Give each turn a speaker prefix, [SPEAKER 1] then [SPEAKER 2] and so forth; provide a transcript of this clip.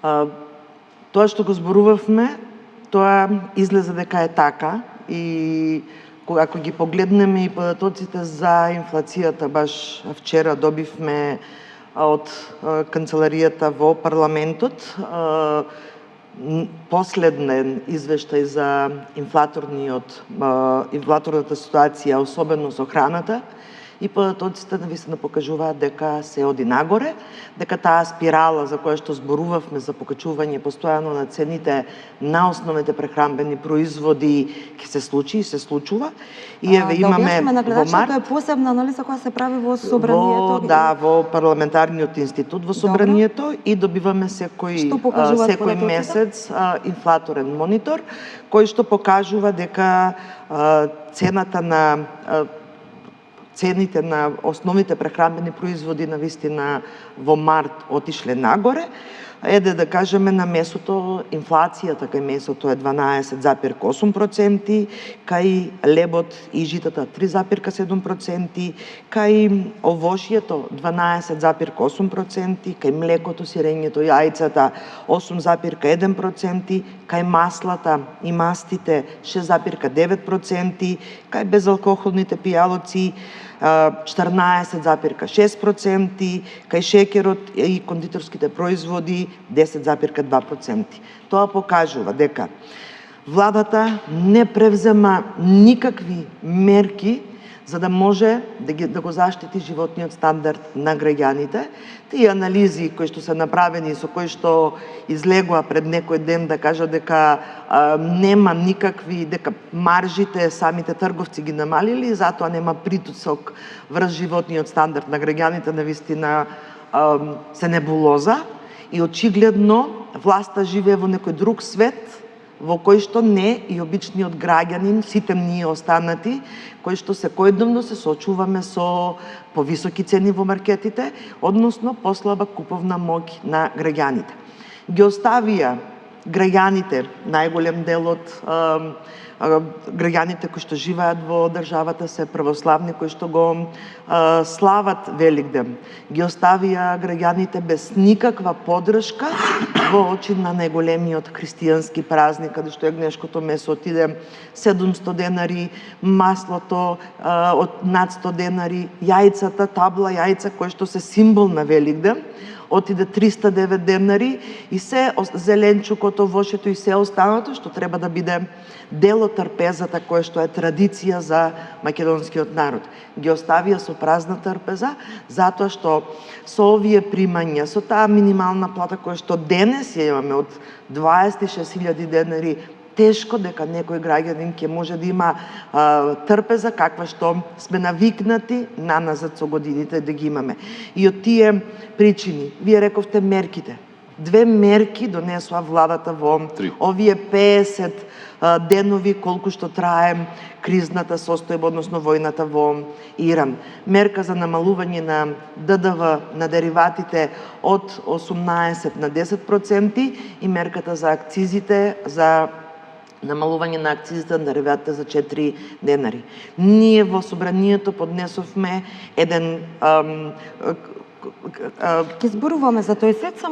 [SPEAKER 1] Тоа што го зборувавме, тоа излезе дека е така и ако ги погледнеме и податоците за инфлацијата, баш вчера добивме од канцеларијата во парламентот последен извештај за инфлаторната ситуација, особено со храната, и податоците навистина покажуваат дека се оди нагоре, дека таа спирала за која што зборувавме за покачување постојано на цените на основните прехранбени производи ќе се случи и се случува. И еве имаме
[SPEAKER 2] во март, тоа е посебна анализа која се прави во собранието.
[SPEAKER 1] Во парламентарниот институт во собранието. Добро. И добиваме секој месец инфлаторен монитор кој што покажува дека цените на основните прехранбени производи навистина во март отишле нагоре. Еде да кажеме на месото, инфлацијата кај месото е 12,8%, кај лебот и житата 3,7%, кај овошјето 12,8%, кај млекото, сирењето и јајцата 8,1%, кај маслата и мастите 6,9%, кај безалкохолните пијалоци 14,6%, кај шеќерот и кондиторските производи 10,2%. Тоа покажува дека владата не превзема никакви мерки за да може да го заштити животниот стандард на граѓаните. Тие анализи кои што се направени, со кои што излегува пред некој ден да кажа дека нема никакви, дека маржите самите трговци ги намалили и затоа нема притисок врз животниот стандард на граѓаните, навистина се небулоза и очигледно власта живее во некој друг свет во кој што не и обичниот граѓанин, сите ние останати, кои што секојдневно се соочуваме со повисоки цени во маркетите, односно послаба куповна моќ на граѓаните. Ги оставија граѓаните, најголем дел од граѓаните кои што живеат во државата се православни, кои што го слават Великден. Ги оставија граѓаните без никаква поддршка во очи на најголемиот христијански празник, каде што јагнешкото месо отиде 700 денари, маслото од над 100 денари, јајцата, табла јајца кои што се символ на Великден, отиде 309 денари и се зеленчукото, овошјето и се останато што треба да биде дел од трпезата која што е традиција за македонскиот народ. Ги оставија со празна трпеза, затоа што со овие примања, со таа минимална плата која што денес ја имаме од 26.000 денари, тешко дека некој граѓанин ќе може да има трпеза каква што сме навикнати наназад со годините да ги имаме. И од тие причини, вие рековте мерките. 2 мерки донесува владата во овие 50 денови колку што трае кризната состојба, односно војната во Иран. Мерка за намалување на ДДВ на дериватите од 18 на 10% и мерката за акцизите за намалување на акцизите на дериватите за 4 денари. Ние во собранието поднесовме еден
[SPEAKER 2] Ќе зборуваме за тој сет, само